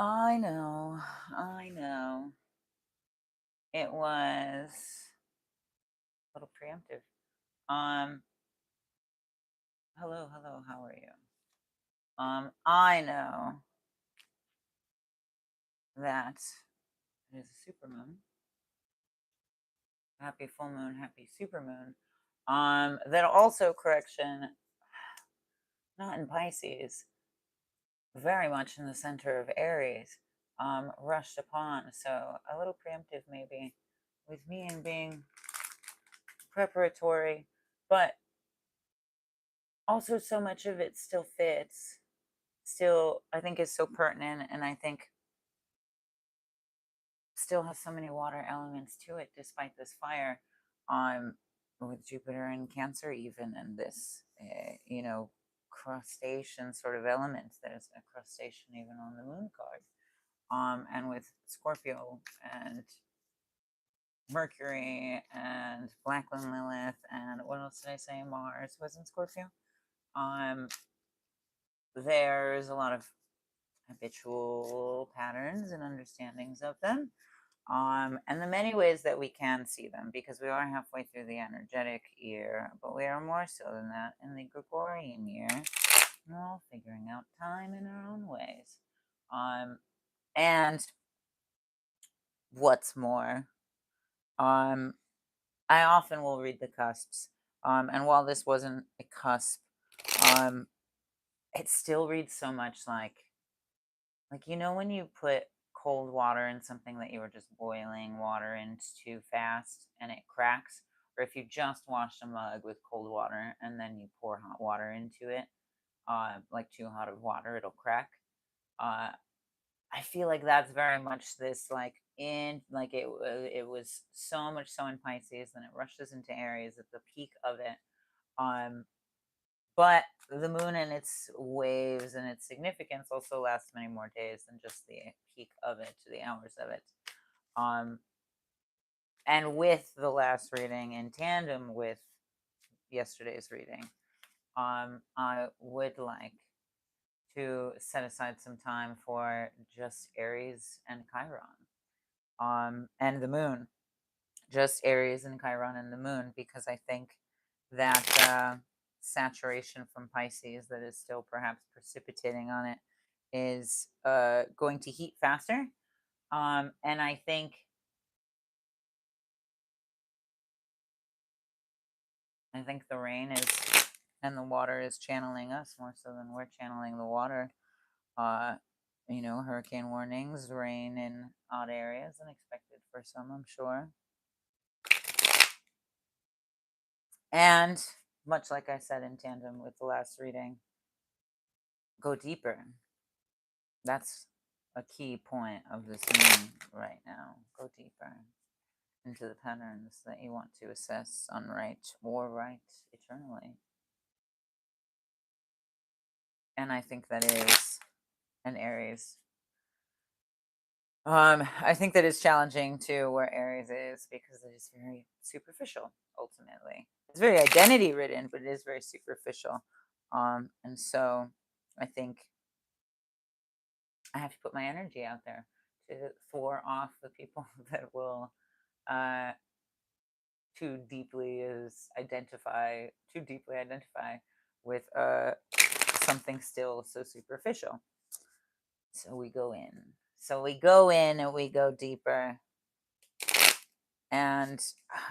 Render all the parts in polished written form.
I know. I know. It was a little preemptive. Um, hello, how are you? I know that it is a supermoon. Happy full moon, happy supermoon. That also, correction, not in Pisces, very much in the center of Aries, rushed upon. So a little preemptive maybe with me and being preparatory, but also so much of it still fits, still I think is so pertinent, and I think still has so many water elements to it despite this fire, um with Jupiter and Cancer even, and this crustacean sort of element. There's a crustacean even on the moon card, and with Scorpio and Mercury and Blackland Lilith, and what else did I say? Mars was in Scorpio. um there's a lot of habitual patterns and understandings of them, and the many ways that we can see them, because we are halfway through the energetic year, but we are more so than that in the Gregorian year. We're all figuring out time in our own ways. And what's more, um, I often will read the cusps, and while this wasn't a cusp, um, it still reads so much like, when you put cold water in something that you were just boiling water into too fast and it cracks, or if you just washed a mug with cold water and then you pour hot water into it, like too hot of water, it'll crack. Uh, I feel like that's very much this, like in like it was so much so in Pisces, then it rushes into Aries at the peak of it. Um, but the moon and its waves and its significance also lasts many more days than just the peak of it, the hours of it. Um, and with the last reading, in tandem with yesterday's reading, I would like to set aside some time for just Aries and Chiron, and the moon, just Aries and Chiron and the moon, because I think that saturation from Pisces that is still perhaps precipitating on it is going to heat faster. And I think the rain is and the water is channeling us more so than we're channeling the water. Uh, hurricane warnings, rain in odd areas, unexpected for some, I'm sure. And much like I said in tandem with the last reading, go deeper. That's a key point of this moon right now. Go deeper into the patterns that you want to assess unright or right eternally. And I think that is an Aries. I think that is challenging to where Aries is, because it is very superficial, ultimately. It's very identity ridden, but it is very superficial. And so I think I have to put my energy out there to thwart off the people that will uh, too deeply identify with something still so superficial. So we go in. So we go in and we go deeper. And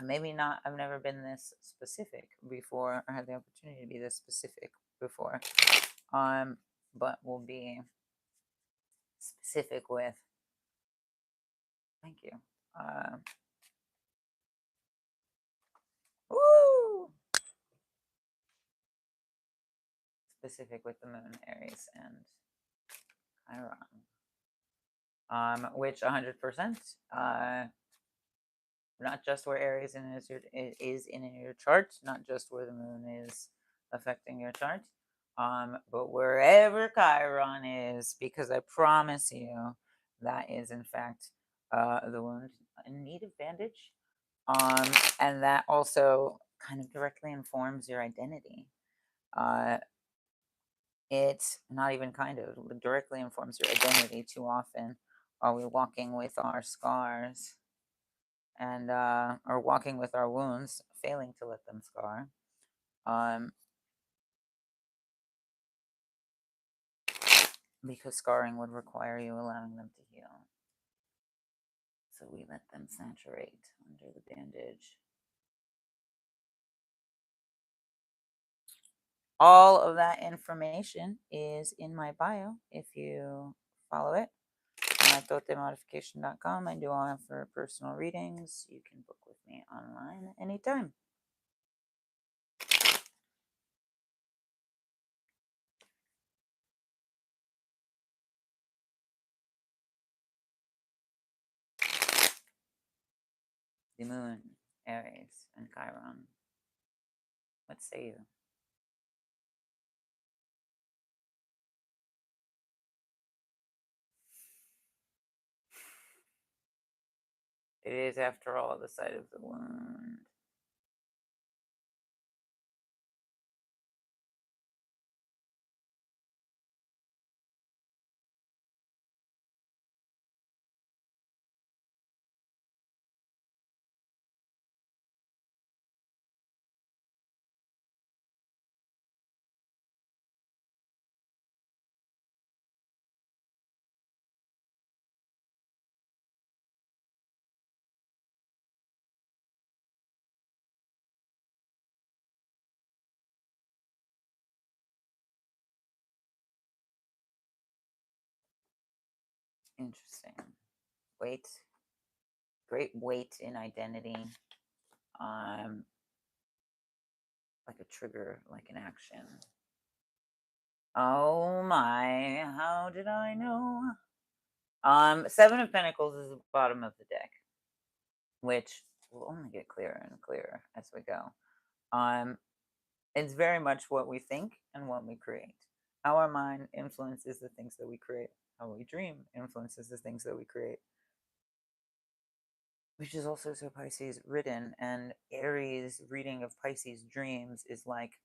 maybe not, I've never been this specific before, or had the opportunity to be this specific before. But we'll be specific with, thank you. Woo! Specific with the moon, Aries, and Chiron. Which 100%, not just where Aries is in your chart, not just where the moon is affecting your chart, but wherever Chiron is, because I promise you that is in fact the wound in need of bandage, and that also kind of directly informs your identity. Uh, It not even kind of directly informs your identity. Too often are we walking with our scars and or walking with our wounds, failing to let them scar. Um, because scarring would require you allowing them to heal. So we let them saturate under the bandage. All of that information is in my bio if you follow it. I'm at totemodification.com. I do offer personal readings. You can book with me online anytime. The moon, Aries, and Chiron. What say you? It is, after all, the site of the wound. Interesting. Weight, great weight in identity. Um, like a trigger, like an action. Oh my, how did I know? Seven of Pentacles is the bottom of the deck, which will only get clearer and clearer as we go. Um, it's very much what we think and what we create. How our mind influences the things that we create. How we dream influences the things that we create. Which is also so Pisces written, and Aries reading of Pisces dreams is like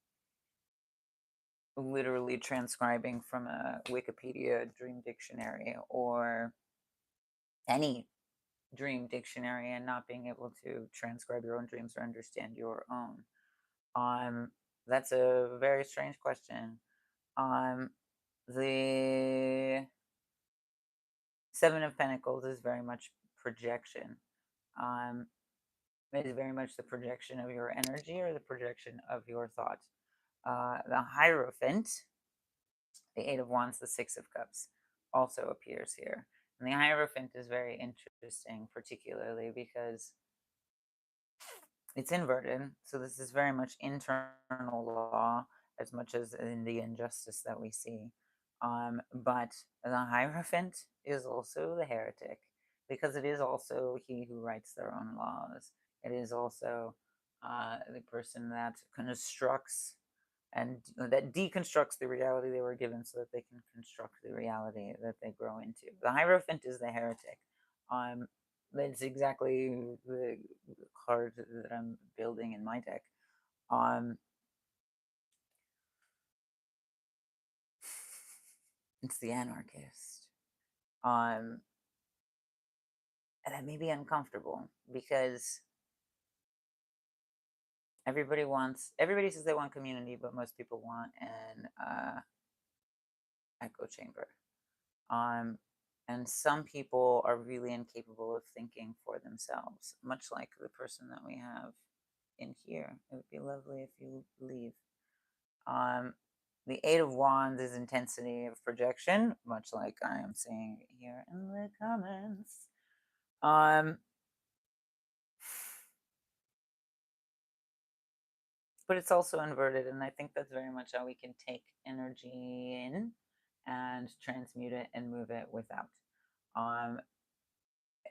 literally transcribing from a Wikipedia dream dictionary or any dream dictionary and not being able to transcribe your own dreams or understand your own. Um, that's a very strange question. Um, the Seven of Pentacles is very much projection. Um, it is very much the projection of your energy or the projection of your thought. The Hierophant, the Eight of Wands, the Six of Cups, also appears here. And the Hierophant is very interesting, particularly because it's inverted. So this is very much internal law as much as in the injustice that we see. But the Hierophant is also the heretic because it is also he who writes their own laws. It is also the person that constructs and that deconstructs the reality they were given so that they can construct the reality that they grow into. The Hierophant is the heretic. Um, that's exactly the card that I'm building in my deck. Um, it's the Anarchist. Um, and that may be uncomfortable because everybody says they want community, but most people want an echo chamber. Um, and some people are really incapable of thinking for themselves, much like the person that we have in here. It would be lovely if you leave. Um, the Eight of Wands is intensity of projection, much like I am saying here in the comments. Um, but it's also inverted, and I think that's very much how we can take energy in and transmute it and move it without. Um,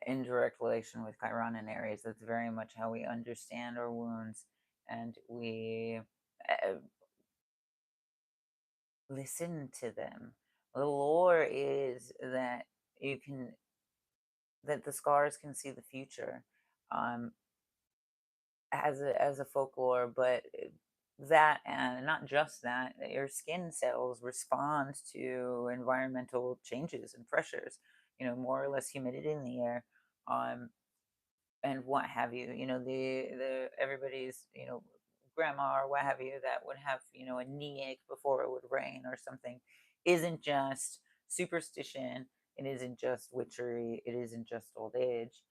in direct relation with Chiron and Aries, that's very much how we understand our wounds and we uh, listen to them. The lore is that you can that the scars can see the future, um, as a folklore, but that, and not just that, your skin cells respond to environmental changes and pressures, more or less humidity in the air, um, and what have you. The everybody's, grandma or what have you that would have, a knee ache before it would rain or something, isn't just superstition. It isn't just witchery. It isn't just old age.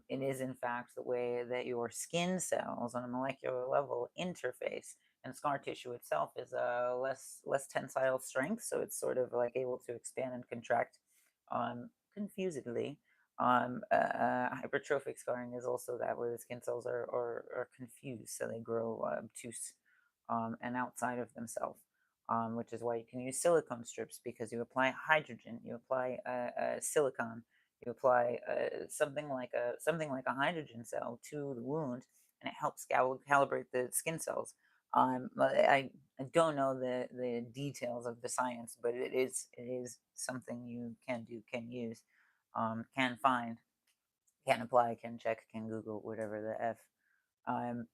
It is in fact the way that your skin cells on a molecular level interface, and scar tissue itself is a less tensile strength, so it's sort of like able to expand and contract confusedly. Hypertrophic scarring is also that, where the skin cells are confused, so they grow obtuse and outside of themselves. Which is why you can use silicone strips, because you apply hydrogen, you apply silicon, you apply something like a hydrogen cell to the wound, and it helps calibrate the skin cells. I don't know the details of the science, but it is something you can use, can find, can apply, can check, can Google, whatever the F. Um,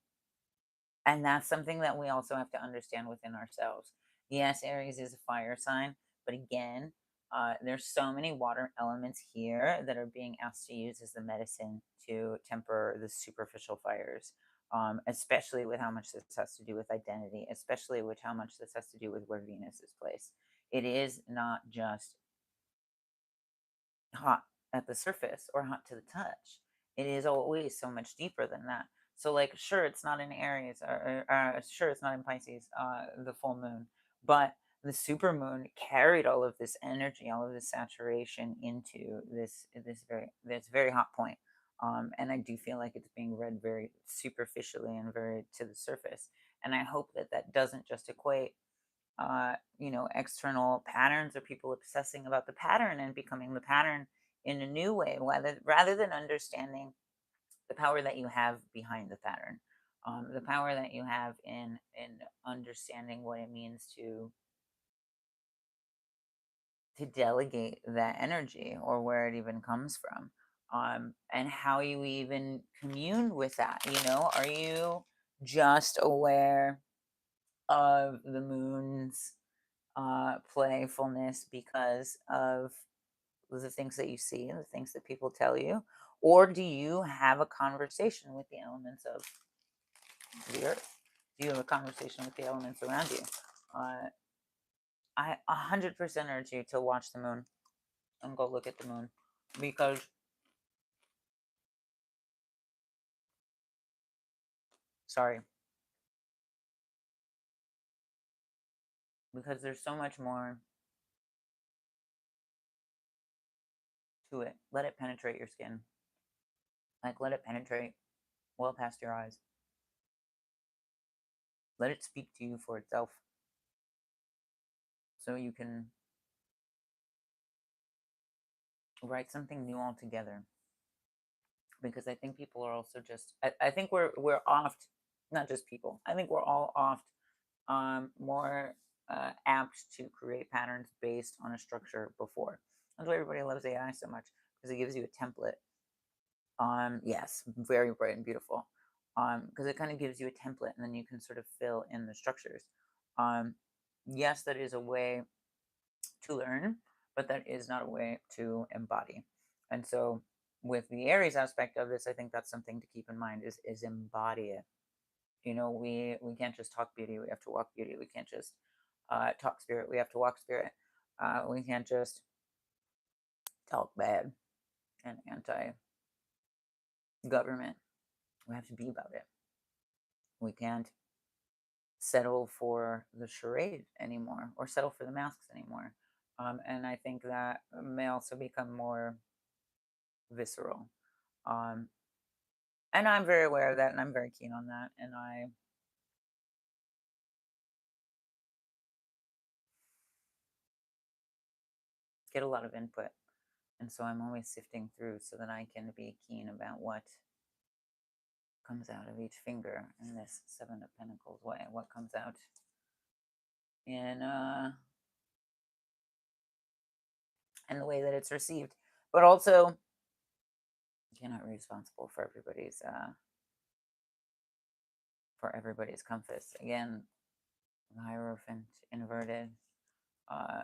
and that's something that we also have to understand within ourselves. Yes, Aries is a fire sign, but again, there's so many water elements here that are being asked to use as the medicine to temper the superficial fires, especially with how much this has to do with identity, especially with how much this has to do with where Venus is placed. It is not just hot at the surface or hot to the touch. It is always so much deeper than that. So, like, sure, it's not in Aries, or sure, it's not in Pisces, the full moon, but the super moon carried all of this energy, all of this saturation into this very hot point. And I do feel like it's being read very superficially and very to the surface. And I hope that that doesn't just equate external patterns, or people obsessing about the pattern and becoming the pattern in a new way, rather than understanding the power that you have behind the pattern, the power that you have in understanding what it means to delegate that energy, or where it even comes from, and how you even commune with that. Are you just aware of the moon's playfulness because of the things that you see and the things that people tell you? Or do you have a conversation with the elements of the earth? Do you have a conversation with the elements around you? Uh, I 100% urge you to watch the moon and go look at the moon, because, sorry, because there's so much more to it. Let it penetrate your skin. Like, let it penetrate well past your eyes. Let it speak to you for itself, so you can write something new altogether. Because I think people are also just, I think we're oft, not just people, I think we're all oft more apt to create patterns based on a structure before. That's why everybody loves AI so much, because it gives you a template. Yes, very bright and beautiful. Because it kind of gives you a template, and then you can sort of fill in the structures. Um, yes, that is a way to learn, but that is not a way to embody. And so, with the Aries aspect of this, I think that's something to keep in mind, is embody it. We can't just talk beauty; we have to walk beauty. We can't just talk spirit; we have to walk spirit. We can't just talk bad and anti-government. We have to be about it. We can't settle for the charade anymore, or settle for the masks anymore. And I think that may also become more visceral. Um, and I'm very aware of that, and I'm very keen on that. And I get a lot of input. And so I'm always sifting through so that I can be keen about what comes out of each finger in this Seven of Pentacles way, what comes out in the way that it's received. But also, you cannot be responsible for everybody's for everybody's compass. Again, the Hierophant inverted. Uh,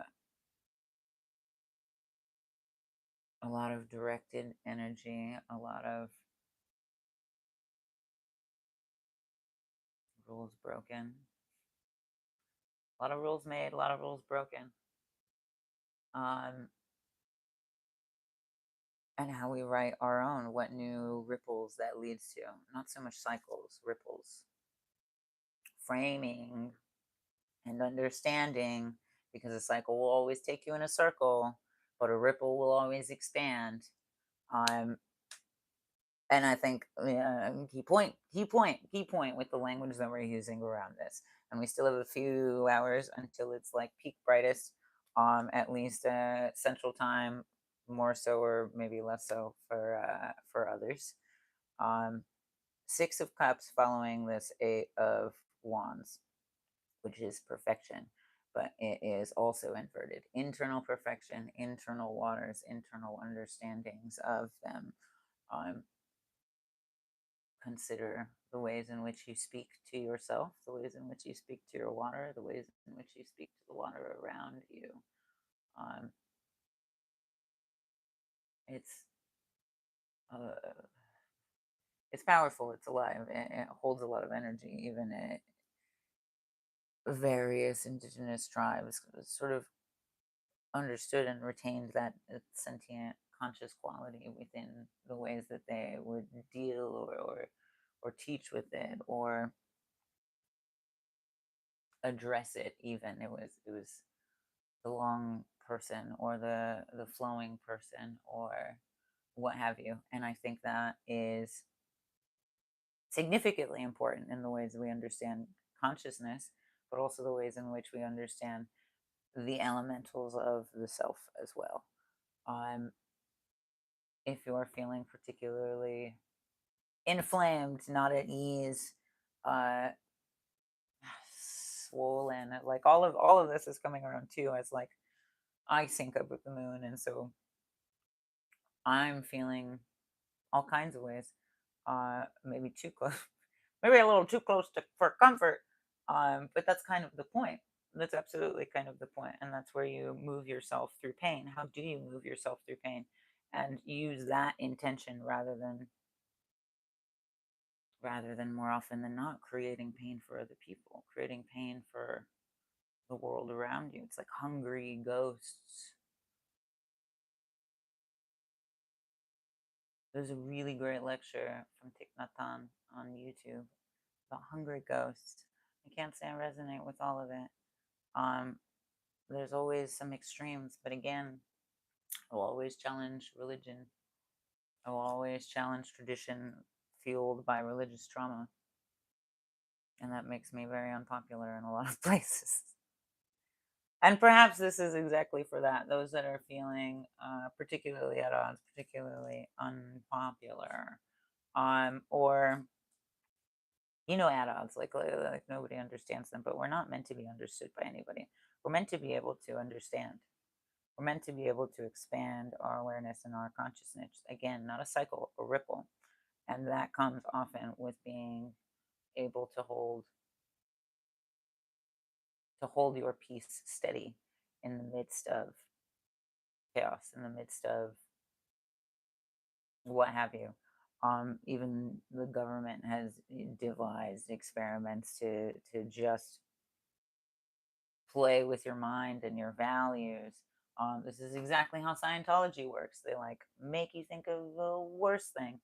a lot of directed energy, a lot of rules broken, a lot of rules made, a lot of rules broken. Um, and how we write our own, what new ripples that leads to. Not so much cycles, ripples. Framing and understanding, because a cycle will always take you in a circle, but a ripple will always expand. Um, and I think key point with the language that we're using around this. And we still have a few hours until it's like peak brightest, at least Central Time, more so or maybe less so for others. Um, Six of Cups following this Eight of Wands, which is perfection, but it is also inverted. Internal perfection, internal waters, internal understandings of them. Um, Consider the ways in which you speak to yourself, the ways in which you speak to your water, the ways in which you speak to the water around you. Um, it's uh, it's powerful. It's alive. It holds a lot of energy. Even various indigenous tribes sort of understood and retained that sentient conscious quality within the ways that they would deal or teach with it or address it. Even it was the long person or the flowing person or what have you. And I think that is significantly important in the ways we understand consciousness, but also the ways in which we understand the elementals of the self as well. um, if you're feeling particularly inflamed, not at ease, uh, swollen, like all of this is coming around too. As like I sync up with the moon, and so I'm feeling all kinds of ways. Maybe too close, maybe a little too close for comfort. But that's kind of the point. That's absolutely kind of the point, and that's where you move yourself through pain. How do you move yourself through pain, and use that intention rather than more often than not creating pain for other people, creating pain for the world around you. It's like hungry ghosts. There's a really great lecture from Thich Nhat Hanh on YouTube about hungry ghosts. I can't say I resonate with all of it. Um, there's always some extremes, but again, I'll always challenge religion. I'll always challenge tradition fueled by religious trauma, and that makes me very unpopular in a lot of places. And perhaps this is exactly for that. Those that are feeling particularly at odds, particularly unpopular, or at odds, like nobody understands them. But we're not meant to be understood by anybody. We're meant to be able to understand. We're meant to be able to expand our awareness and our consciousness. Again, not a cycle, a ripple, and that comes often with being able to hold your peace steady in the midst of chaos, in the midst of what have you. Even the government has devised experiments to just play with your mind and your values. This is exactly how Scientology works. They like make you think of the worst thing,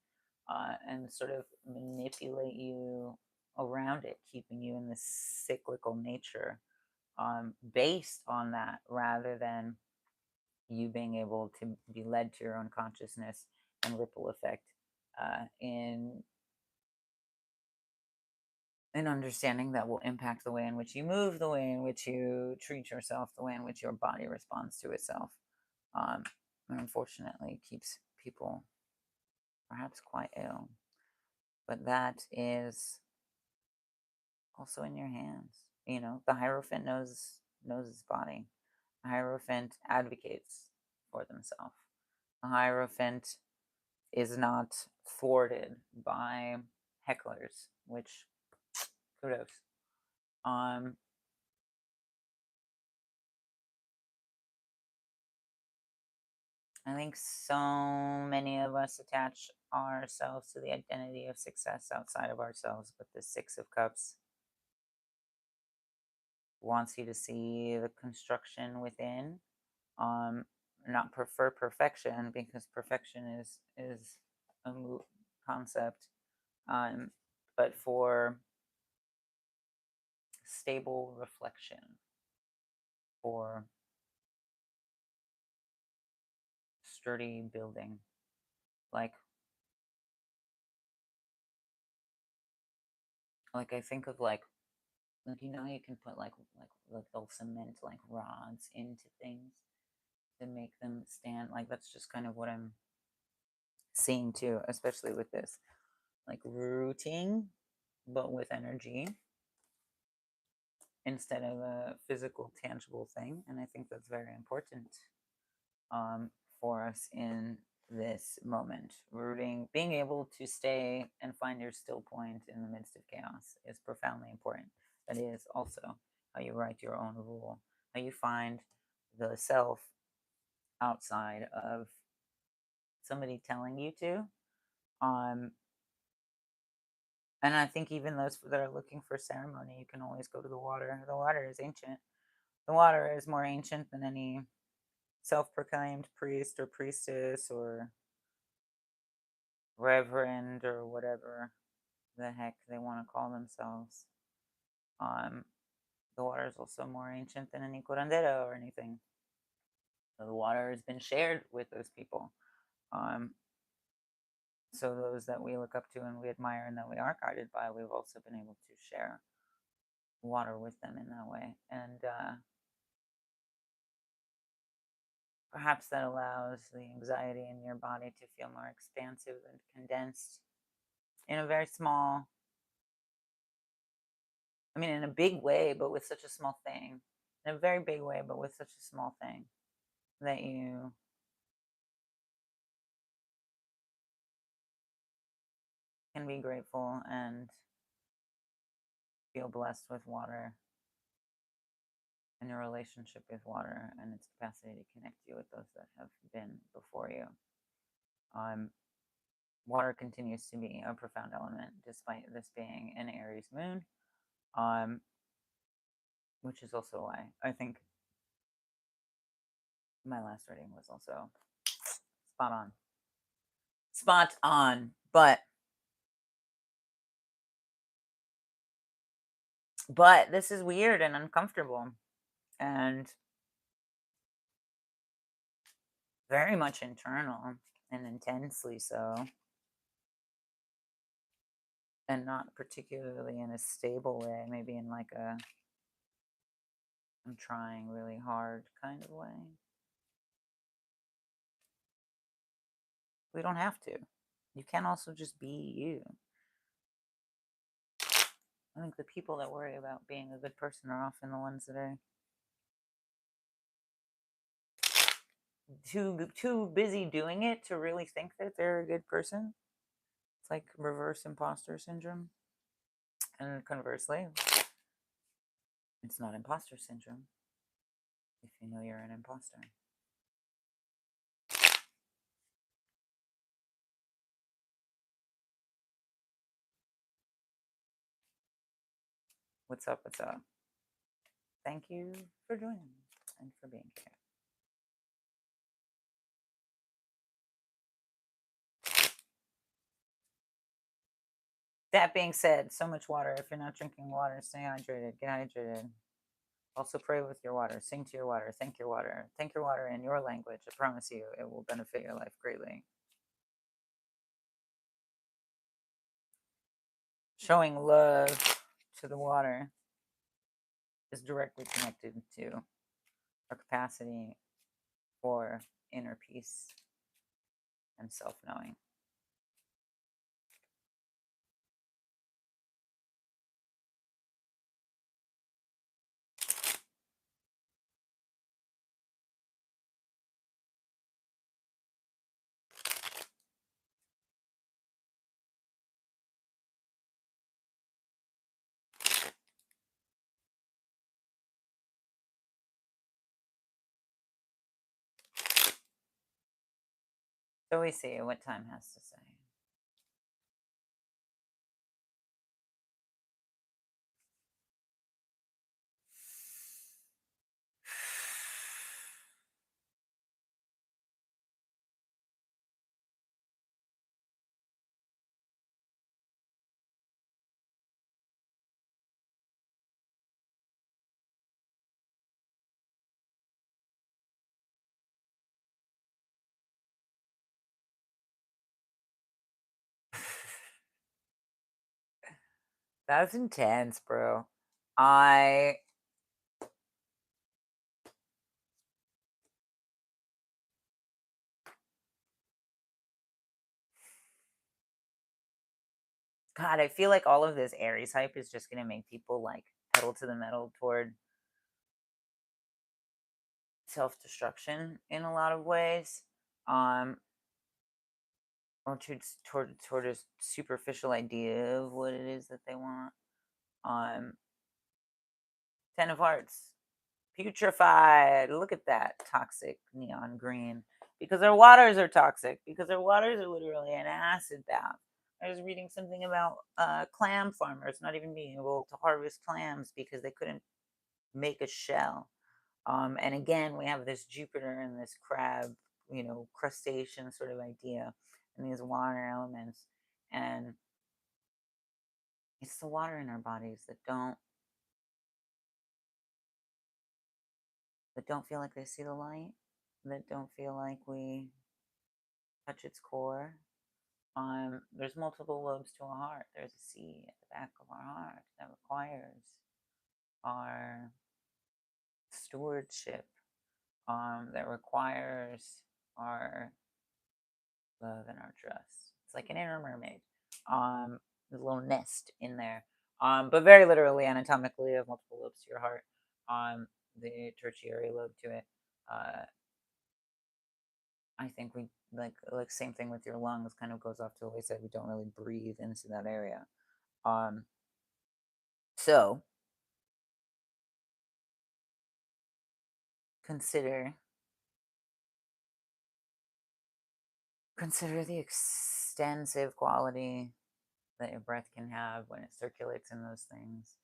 and sort of manipulate you around it, keeping you in this cyclical nature, based on that, rather than you being able to be led to your own consciousness and ripple effect, in an understanding that will impact the way in which you move, the way in which you treat yourself, the way in which your body responds to itself. Um, and unfortunately, it keeps people perhaps quite ill. But that is also in your hands. The Hierophant knows his body. The Hierophant advocates for themselves. The Hierophant is not thwarted by hecklers, which Kudos. Um, I think so many of us attach ourselves to the identity of success outside of ourselves, but the Six of Cups wants you to see the construction within. Not prefer perfection, because perfection is a concept, um, but for stable reflection, for sturdy building, like I think of like you know how you can put like they'll cement like rods into things to make them stand. Like that's just kind of what I'm seeing too, especially with this, like rooting, but with energy instead of a physical, tangible thing. And I think that's very important, um, for us in this moment. Rooting, being able to stay and find your still point in the midst of chaos is profoundly important. That is also how you write your own rule, how you find the self outside of somebody telling you to. Um, and I think even those that are looking for ceremony, you can always go to the water. The water is ancient. The water is more ancient than any self-proclaimed priest or priestess or reverend or whatever the heck they want to call themselves. Um, the water is also more ancient than any curandera or anything. So the water has been shared with those people. Um, so those that we look up to and we admire and that we are guided by, we've also been able to share water with them in that way. And perhaps that allows the anxiety in your body to feel more expansive and condensed in a very small, I mean, in a big way, but with such a small thing. In a very big way, but with such a small thing that you can be grateful and feel blessed with water and your relationship with water and its capacity to connect you with those that have been before you. Um, Water continues to be a profound element, despite this being an Aries moon, um, which is also why I think my last reading was also spot on. Spot on. But this is weird and uncomfortable and very much internal and intensely so, and not particularly in a stable way, maybe in like a I'm trying really hard kind of way. We don't have to. You can also just be you. I think the people that worry about being a good person are often the ones that are too busy doing it to really think that they're a good person. It's like reverse imposter syndrome. And conversely, it's not imposter syndrome if you know you're an imposter. What's up? What's up? Thank you for joining me and for being here. That being said, so much water. If you're not drinking water, stay hydrated. Get hydrated. Also, pray with your water. Sing to your water. Thank your water. Thank your water in your language. I promise you, it will benefit your life greatly. Showing love to the water is directly connected to our capacity for inner peace and self knowing. So we see what time has to say. That was intense, bro. I God, I feel like all of this Aries hype is just gonna make people like pedal to the metal toward self destruction in a lot of ways, um, or toward a superficial idea of what it is that they want. Um, Ten of Hearts, putrefied. Look at that toxic neon green. Because our waters are toxic. Because our waters are literally an acid bath. I was reading something about clam farmers not even being able to harvest clams because they couldn't make a shell. And again, we have this Jupiter and this crab, crustacean sort of idea, and these water elements. And it's the water in our bodies that don't feel like they see the light, that don't feel like we touch its core. There's multiple lobes to a heart. There's a sea at the back of our heart that requires our stewardship, that requires our love and our trust. It's like an inner mermaid. There's a little nest in there. But very literally, anatomically, you have multiple lobes to your heart. The tertiary lobe to it. Uh, I think we like same thing with your lungs. Kind of goes off to what we said. We don't really breathe into that area. Um, so consider consider the extensive quality that your breath can have when it circulates in those things.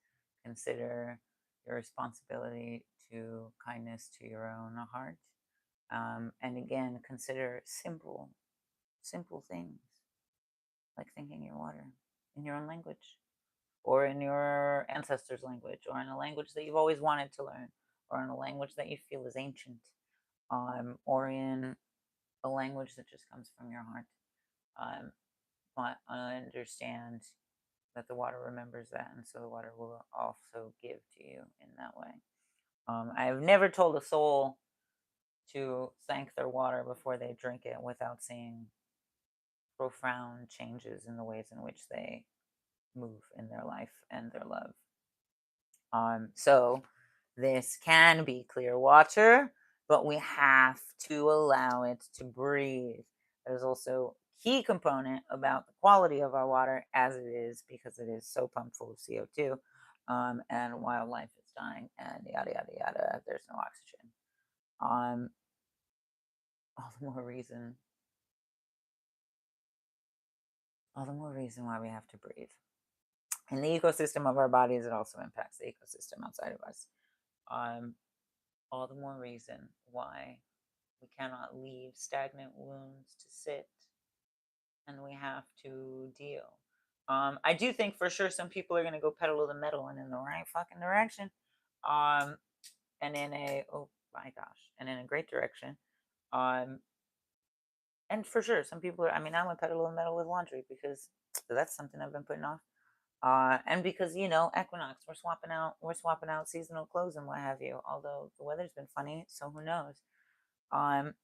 Consider your responsibility to kindness to your own heart. And again, consider simple things like thinking your water in your own language, or in your ancestors' language, or in a language that you've always wanted to learn, or in a language that you feel is ancient, or in a language that just comes from your heart. Um, but understand that the water remembers that, and so the water will also give to you in that way. I've never told a soul to thank their water before they drink it without seeing profound changes in the ways in which they move in their life and their love. So this can be clear water, but we have to allow it to breathe. There's also key component about the quality of our water as it is, because it is so pumped full of CO2, and wildlife is dying, and yada yada yada. There's no oxygen. Um, all the more reason, all the more reason why we have to breathe. In the ecosystem of our bodies, it also impacts the ecosystem outside of us. Um, all the more reason why we cannot leave stagnant wounds to sit, and we have to deal. I do think for sure some people are going to go pedal to the metal and in the right fucking direction. Um, and in a, oh my gosh, and in a great direction. Um, and for sure, some people are, I mean, I went pedal to the metal with laundry because that's something I've been putting off. And because equinox, we're swapping out seasonal clothes and what have you. Although the weather's been funny, so who knows? Um,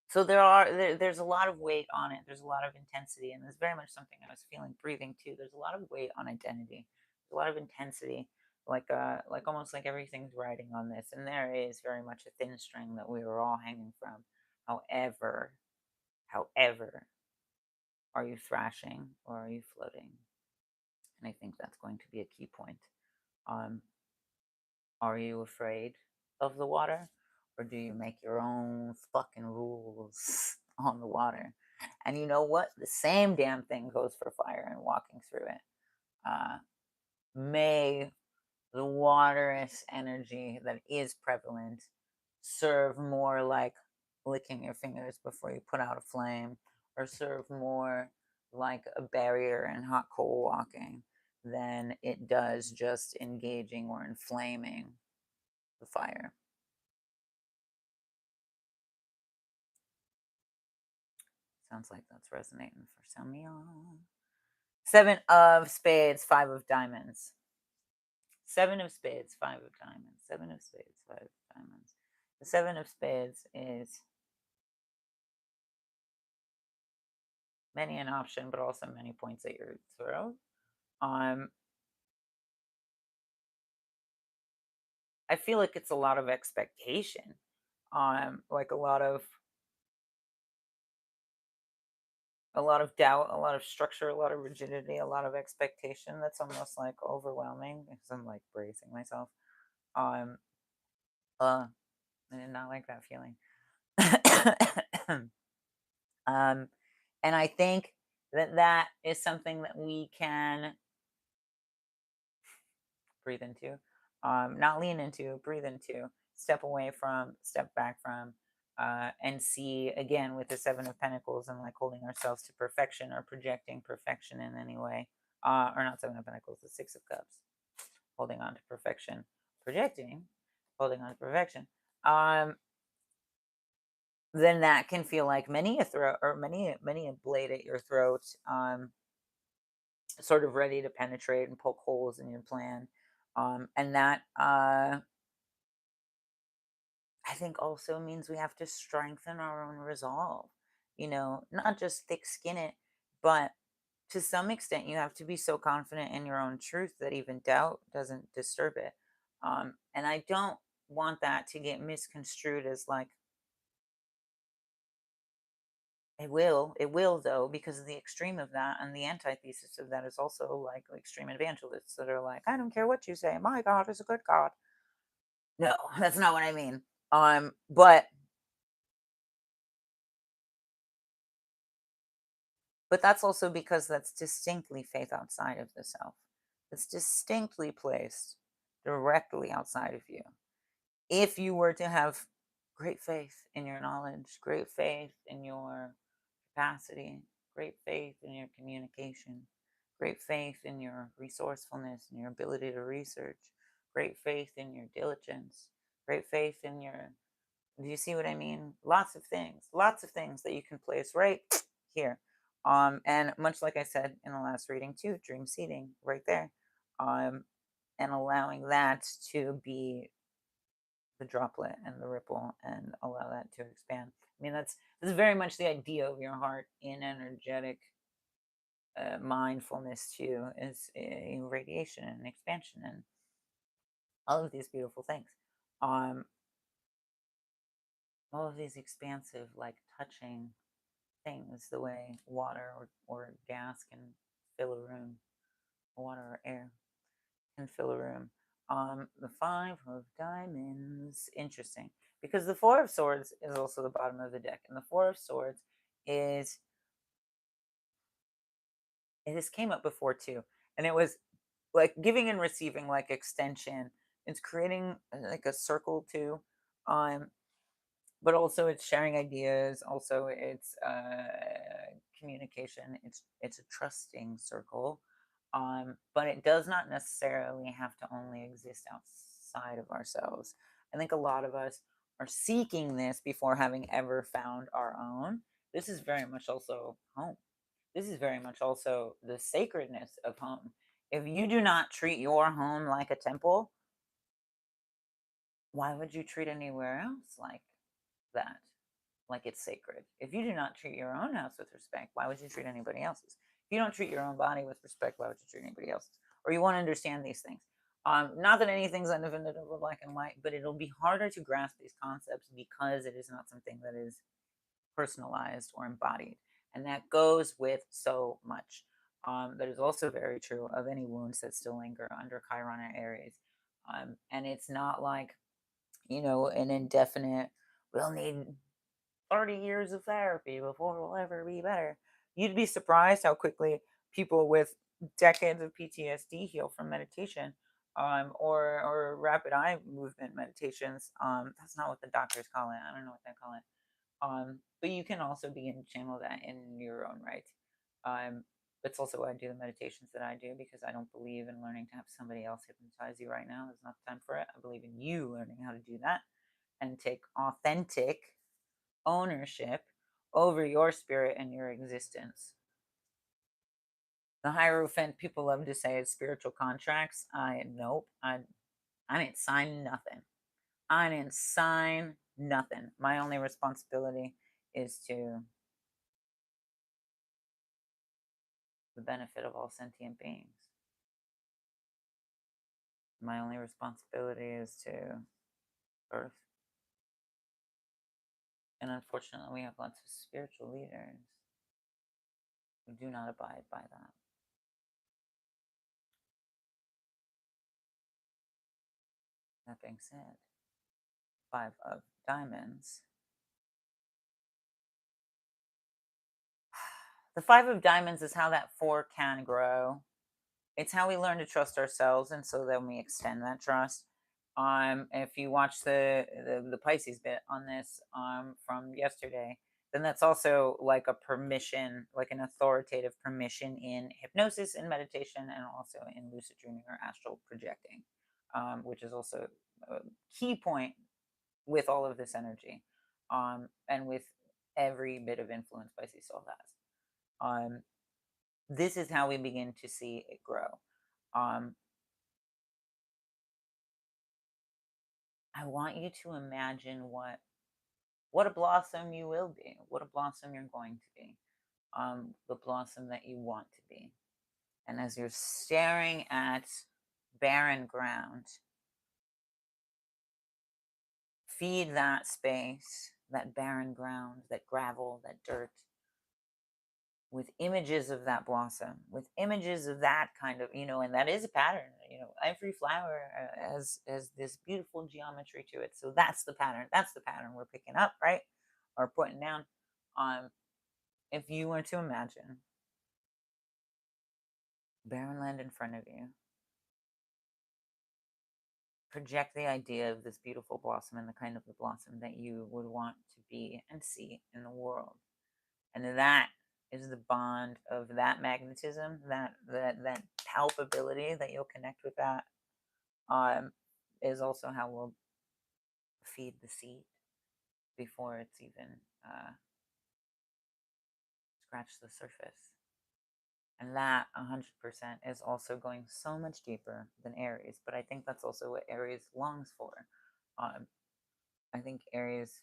so there's a lot of weight on it. There's a lot of intensity, and there's very much something I was feeling breathing too. There's a lot of weight on identity. There's a lot of intensity, like almost like everything's riding on this, and there is very much a thin string that we were all hanging from. However, are you thrashing or are you floating? And I think that's going to be a key point. Um, are you afraid of the water, or do you make your own fucking rules? on the water. And you know what? The same damn thing goes for fire and walking through it. Uh, may the waterous energy that is prevalent serve more like licking your fingers before you put out a flame, or serve more like a barrier in hot coal walking than it does just engaging or inflaming the fire. Sounds like that's resonating for some of y'all. Seven of spades, five of diamonds. Seven of spades, five of diamonds. Seven of spades, five of diamonds. The seven of spades is many an option, but also many points at your throat. Um, I feel like it's a lot of expectation. Like a lot of doubt, a lot of structure, a lot of rigidity, a lot of expectation. That's almost like overwhelming because I'm like bracing myself. Um, I did not like that feeling. um, and I think that is something that we can breathe into, not lean into, breathe into, step away from, step back from, and see again with the Seven of Pentacles and like holding ourselves to perfection or projecting perfection in any way, or not Seven of Pentacles, the Six of Cups, holding on to perfection, projecting, holding on to perfection. Then that can feel like many a throat or many a blade at your throat, sort of ready to penetrate and poke holes in your plan. And that I think also means we have to strengthen our own resolve. Not just thick skin it, but to some extent, you have to be so confident in your own truth that even doubt doesn't disturb it. And I don't want that to get misconstrued as like, it will though, because of the extreme of that, and the antithesis of that is also like extreme evangelists that are like, I don't care what you say, my God is a good God. No, that's not what I mean. But that's also because that's distinctly faith outside of the self. It's distinctly placed directly outside of you. If you were to have great faith in your knowledge, great faith in your capacity, great faith in your communication, great faith in your resourcefulness and your ability to research, great faith in your diligence, great faith in your, do you see what I mean? Lots of things that you can place right here. And much like I said in the last reading too, dream seeding right there. Um, and allowing that to be the droplet and the ripple and allow that to expand. I mean, that's very much the idea of your heart in energetic mindfulness too, is radiation and expansion and all of these beautiful things. Um, all of these expansive, like touching things, the way water or gas can fill a room, water or air can fill a room. The five of diamonds, interesting, because the four of swords is also the bottom of the deck, and the four of swords is, this came up before too, and it was like giving and receiving, like extension. It's creating like a circle too, um, but also it's sharing ideas. Also, it's communication. It's a trusting circle, but it does not necessarily have to only exist outside of ourselves. I think a lot of us are seeking this before having ever found our own. This is very much also home. This is very much also the sacredness of home. If you do not treat your home like a temple, why would you treat anywhere else like that? Like it's sacred. If you do not treat your own house with respect, why would you treat anybody else's? If you don't treat your own body with respect, why would you treat anybody else's? Or you want to understand these things. Not that anything's undefinitive or black and white, but it'll be harder to grasp these concepts because it is not something that is personalized or embodied. And that goes with so much. That is also very true of any wounds that still linger under Chiron and Aries. And it's not like, an indefinite, we'll need 30 years of therapy before we'll ever be better. You'd be surprised how quickly people with decades of PTSD heal from meditation, or rapid eye movement meditations. That's not what the doctors call it. I don't know what they call it. But you can also begin to channel that in your own right. Um, it's also why I do the meditations that I do, because I don't believe in learning to have somebody else hypnotize you right now. There's not time for it. I believe in you learning how to do that and take authentic ownership over your spirit and your existence. The Hierophant, people love to say it's spiritual contracts. I nope. I didn't sign nothing. I didn't sign nothing. My only responsibility is to the benefit of all sentient beings. My only responsibility is to Earth. And unfortunately, we have lots of spiritual leaders who do not abide by that. That being said, Five of Diamonds. The Five of Diamonds is how that four can grow. It's how we learn to trust ourselves, and so then we extend that trust. If you watch the Pisces bit on this from yesterday, then that's also like a permission, like an authoritative permission in hypnosis and meditation, and also in lucid dreaming or astral projecting, which is also a key point with all of this energy, and with every bit of influence Pisces still has. This is how we begin to see it grow. Um, I want you to imagine what a blossom you will be, what a blossom you're going to be, the blossom that you want to be. And as you're staring at barren ground, feed that space, that barren ground, that gravel, that dirt, with images of that blossom, with images of that kind of, and that is a pattern. Every flower has this beautiful geometry to it. So that's the pattern. That's the pattern we're picking up, right? Or putting down. If you were to imagine barren land in front of you, project the idea of this beautiful blossom and the kind of the blossom that you would want to be and see in the world. And that is the bond of that magnetism, that palpability that you'll connect with that, is also how we'll feed the seed before it's even scratched the surface. And that 100% is also going so much deeper than Aries. But I think that's also what Aries longs for. I think Aries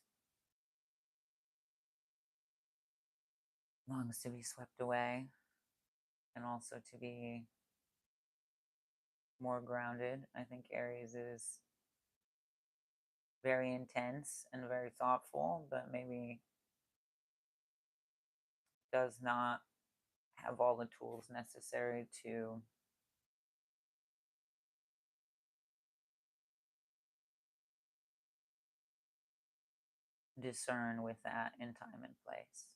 longs to be swept away and also to be more grounded. I think Aries is very intense and very thoughtful, but maybe does not have all the tools necessary to discern with that in time and place.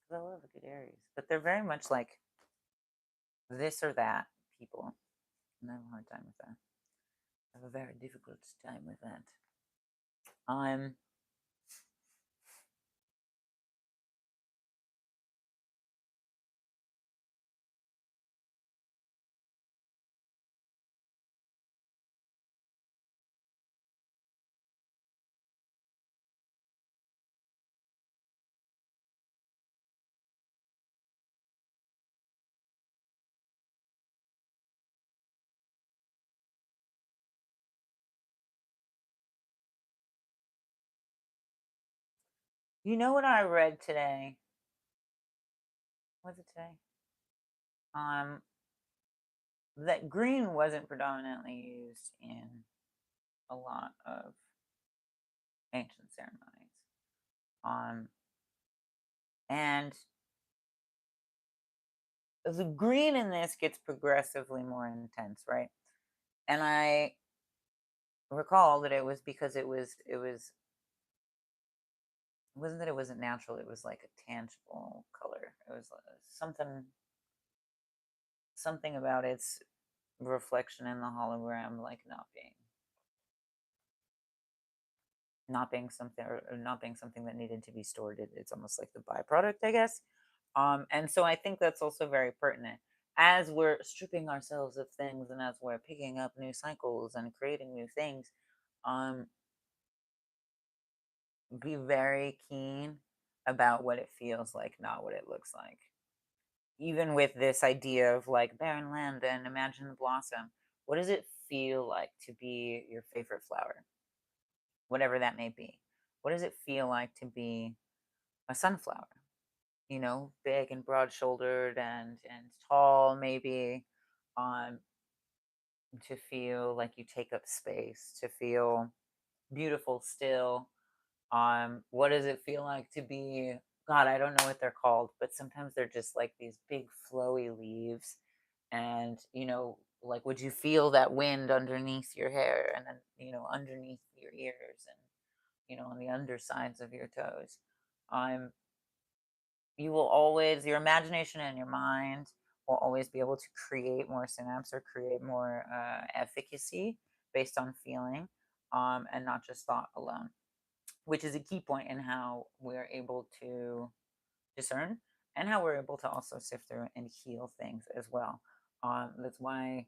Because I love a good Aries, but they're very much like this or that people, and I have a hard time with that. I have a very difficult time with that. I'm You know what I read today? Was it today? Um, that green wasn't predominantly used in a lot of ancient ceremonies. Um, and the green in this gets progressively more intense, right? And recall that it was because it wasn't that it wasn't natural, it was like a tangible color. It was something about its reflection in the hologram, like not being something, or not being something that needed to be stored. It's almost like the byproduct, I guess. And so I think that's also very pertinent as we're stripping ourselves of things and as we're picking up new cycles and creating new things. Um, be very keen about what it feels like, not what it looks like. Even with this idea of like barren land and imagine the blossom, what does it feel like to be your favorite flower, whatever that may be? What does it feel like to be a sunflower? Big and broad shouldered and tall, maybe. Um, to feel like you take up space, to feel beautiful still. What does it feel like to be, God, I don't know what they're called, but sometimes they're just like these big flowy leaves. And, like would you feel that wind underneath your hair and then, underneath your ears and, on the undersides of your toes? Um, you will always, your imagination and your mind will always be able to create more synapse or create more efficacy based on feeling, and not just thought alone, which is a key point in how we're able to discern and how we're able to also sift through and heal things as well. That's why,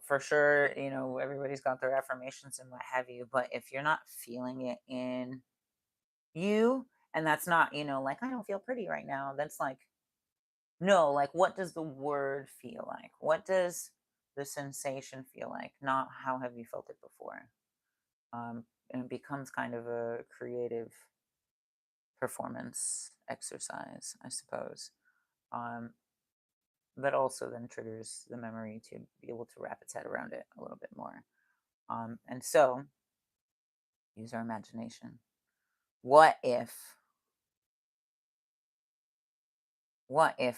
for sure, everybody's got their affirmations and what have you, but if you're not feeling it in you, and that's not, like, I don't feel pretty right now, that's like, no, like, what does the word feel like? What does the sensation feel like? Not how have you felt it before? And it becomes kind of a creative performance exercise, I suppose. Um, but also then triggers the memory to be able to wrap its head around it a little bit more. And so, use our imagination. What if,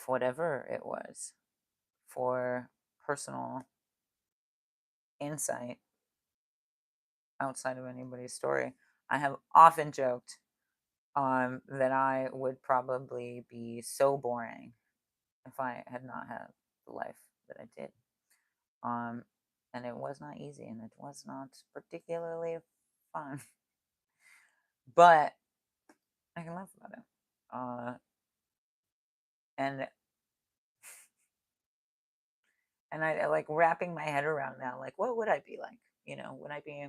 whatever it was, for personal insight outside of anybody's story, I have often joked that I would probably be so boring if I had not had the life that I did. Um, and it was not easy and it was not particularly fun, but I can laugh about it. And I like wrapping my head around now, like, what would I be like? Would I be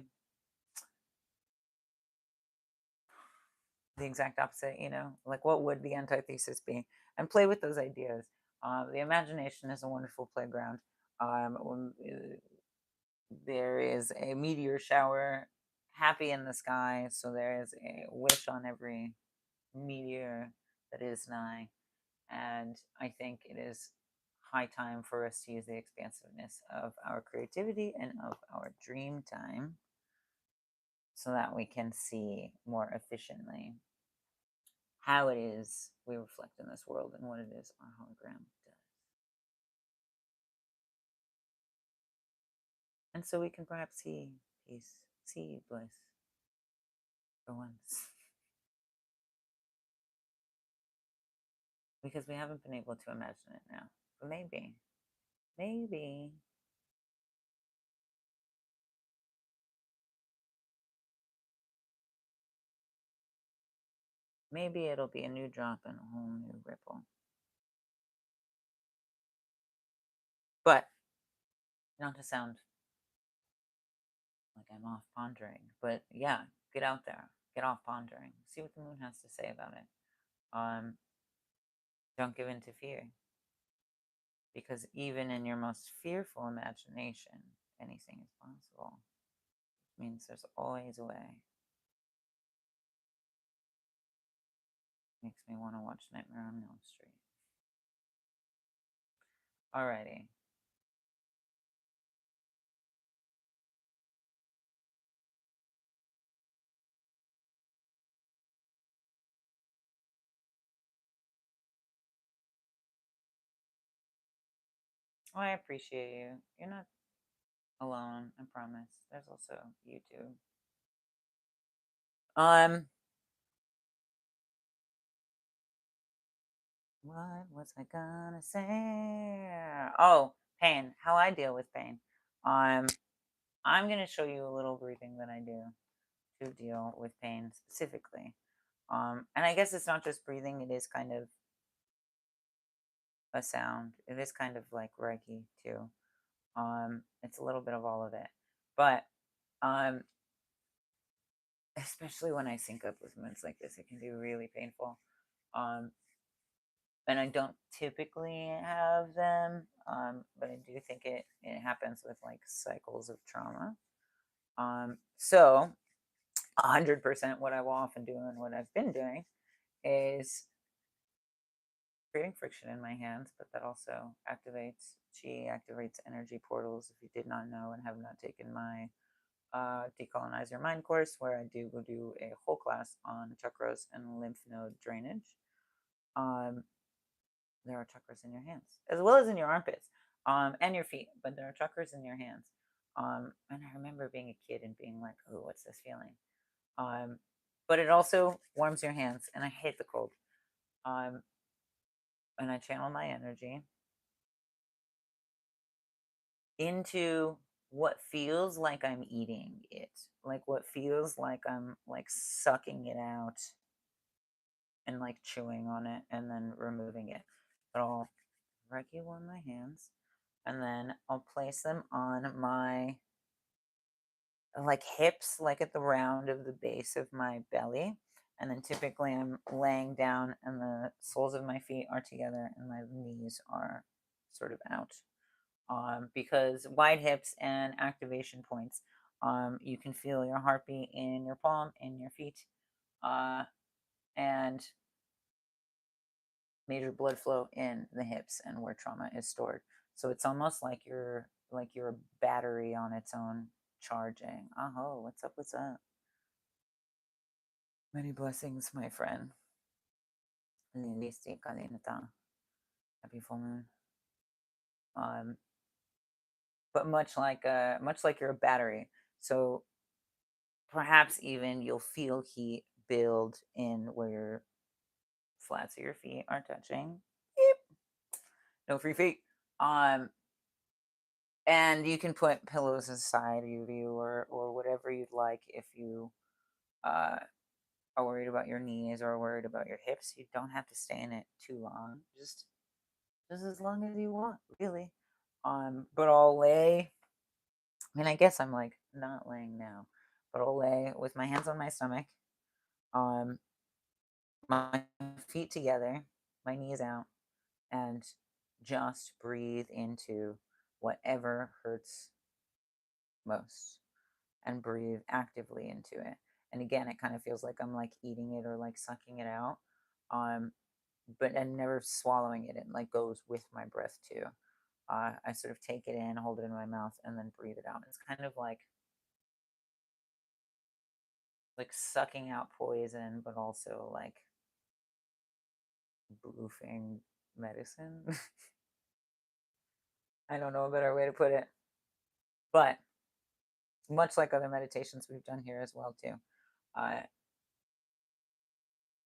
the exact opposite? Like, what would the antithesis be? And play with those ideas. The imagination is a wonderful playground. When there is a meteor shower happy in the sky, so there is a wish on every meteor that is nigh. And I think it is high time for us to use the expansiveness of our creativity and of our dream time so that we can see more efficiently how it is we reflect in this world and what it is our hologram does. And so we can perhaps see peace, see bliss for once. Because we haven't been able to imagine it now. But maybe, maybe it'll be a new drop and a whole new ripple. But not to sound like I'm off pondering, but yeah, get out there, get off pondering, see what the moon has to say about it. Um, don't give in to fear, because even in your most fearful imagination, anything is possible. It means there's always a way. Makes me want to watch Nightmare on Elm Street. Alrighty. Oh, I appreciate you. You're not alone, I promise. There's also YouTube. Um, what was I gonna say? Oh, pain. How I deal with pain. Um, I'm gonna show you a little breathing that I do to deal with pain specifically. And I guess it's not just breathing, it is kind of a sound. It is kind of like Reiki too. It's a little bit of all of it. But um, especially when I sync up with moments like this, it can be really painful. Um, and I don't typically have them, but I do think it happens with like cycles of trauma. So 100% what I will often do and what I've been doing is creating friction in my hands, but that also activates chi, activates energy portals. If you did not know and have not taken my Decolonize Your Mind course, where I will do a whole class on chakras and lymph node drainage. Um, there are chakras in your hands as well as in your armpits, and your feet, but there are chakras in your hands. And I remember being a kid and being like, "Oh, what's this feeling?" Um, but it also warms your hands, and I hate the cold. Um, and I channel my energy into what feels like I'm eating it, like what feels like I'm like sucking it out and like chewing on it and then removing it. But I'll Reiki on my hands and then I'll place them on my like hips, like at the round of the base of my belly. And then typically I'm laying down and the soles of my feet are together and my knees are sort of out. Because wide hips and activation points, you can feel your heartbeat in your palm, in your feet, and major blood flow in the hips and where trauma is stored. So it's almost like you're a battery on its own charging. Oh, what's up? What's up? Many blessings, my friend. Lilisti Kalinata. Happy full moon. Um, but much like you're a battery. So perhaps even you'll feel heat build in where your flats of your feet are touching. Beep. No free feet. Um, and you can put pillows aside of you or whatever you'd like if you uh, are worried about your knees or worried about your hips. You don't have to stay in it too long. Just as long as you want, really. But I'll lay. I mean, I guess I'm like not laying now, but I'll lay with my hands on my stomach, um, my feet together, my knees out, and just breathe into whatever hurts most and breathe actively into it. And again, it kind of feels like I'm like eating it or like sucking it out. Um, but and never swallowing it. It like goes with my breath too. I sort of take it in, hold it in my mouth, and then breathe it out. It's kind of like sucking out poison, but also like boofing medicine. I don't know a better way to put it, but much like other meditations we've done here as well too. Uh,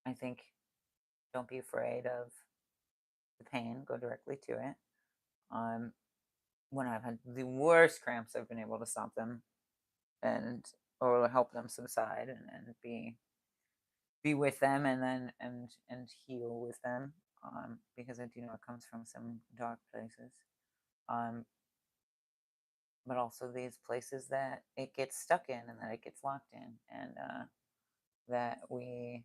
I think don't be afraid of the pain. Go directly to it. Um, when I've had the worst cramps, I've been able to stop them and or help them subside and be with them and then and heal with them. Because I do know it comes from some dark places. Um, but also these places that it gets stuck in and that it gets locked in and that we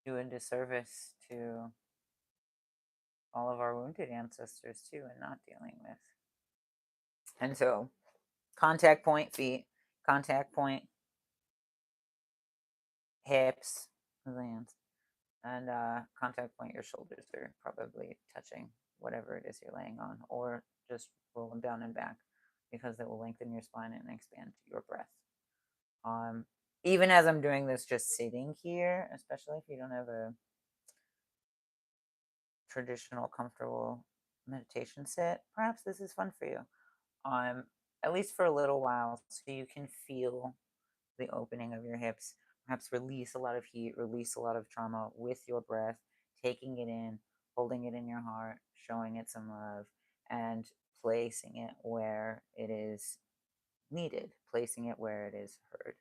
do a disservice to all of our wounded ancestors too and not dealing with. And so contact point feet, contact point hips, hands, and contact point your shoulders are probably touching whatever it is you're laying on, or just roll them down and back because it will lengthen your spine and expand your breath. Um, Even as I'm doing this, just sitting here, especially if you don't have a traditional, comfortable meditation sit, perhaps this is fun for you. Um, at least for a little while, so you can feel the opening of your hips. Perhaps release a lot of heat, release a lot of trauma with your breath, taking it in, holding it in your heart, showing it some love, and placing it where it is needed, placing it where it is heard,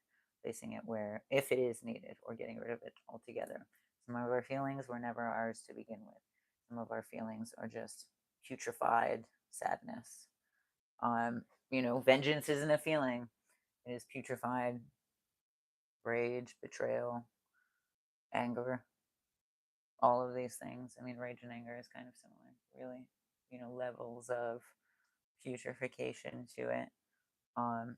placing it where, if it is needed, or getting rid of it altogether. Some of our feelings were never ours to begin with. Some of our feelings are just putrefied sadness. Um, vengeance isn't a feeling, it is putrefied rage, betrayal, anger, all of these things. I mean, rage and anger is kind of similar, really, levels of putrefaction to it. Um,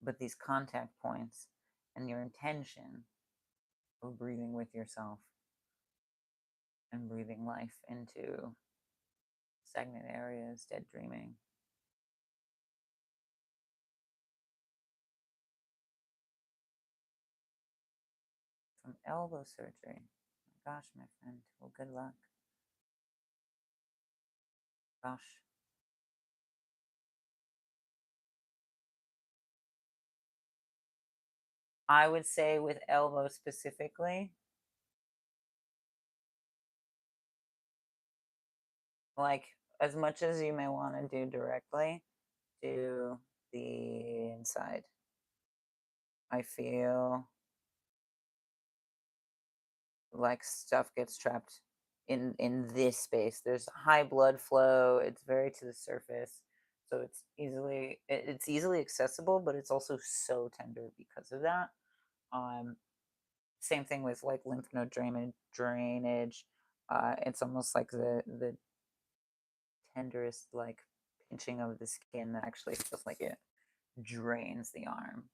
but these contact points and your intention of breathing with yourself and breathing life into stagnant areas, dead dreaming. From elbow surgery. My gosh, my friend. Well, good luck. Gosh. I would say with elbow specifically, like as much as you may want to do directly, do the inside. I feel like stuff gets trapped in this space. There's high blood flow. It's very to the surface, so it's easily accessible, but it's also so tender because of that. Um, Same thing with like lymph node drainage. It's almost like the tenderest like pinching of the skin that actually feels like it drains the arm.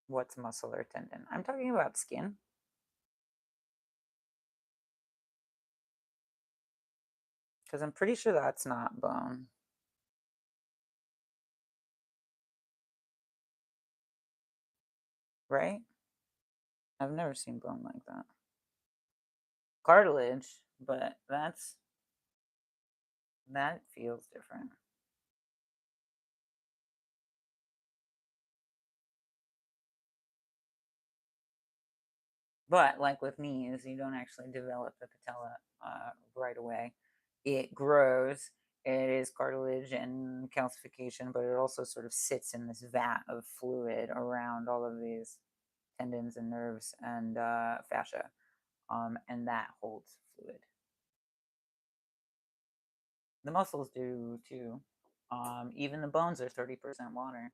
What's muscle or tendon? I'm talking about skin. Because I'm pretty sure that's not bone, right? I've never seen bone like that. Cartilage, but that feels different. But like with knees, you don't actually develop the patella right away. It grows. It is cartilage and calcification, but it also sort of sits in this vat of fluid around all of these tendons and nerves and fascia, and that holds fluid. The muscles do too. Even the bones are 30% water.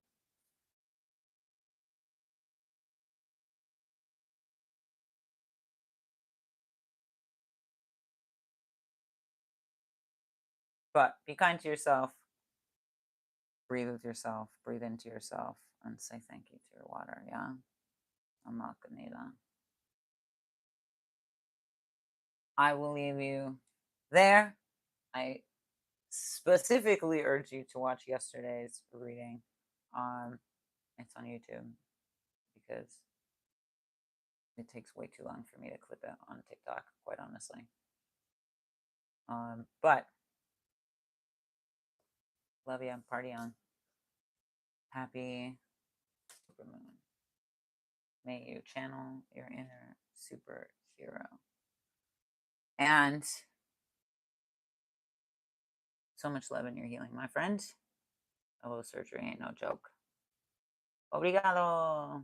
But be kind to yourself. Breathe with yourself. Breathe into yourself, and say thank you to your water. Yeah, I'm not gonna need that. I will leave you there. I specifically urge you to watch yesterday's reading. Um, it's on YouTube because it takes way too long for me to clip it on TikTok, quite honestly. But love you, party on. Happy supermoon. May you channel your inner superhero. And so much love in your healing, my friend. Elbow surgery ain't no joke. Obrigado.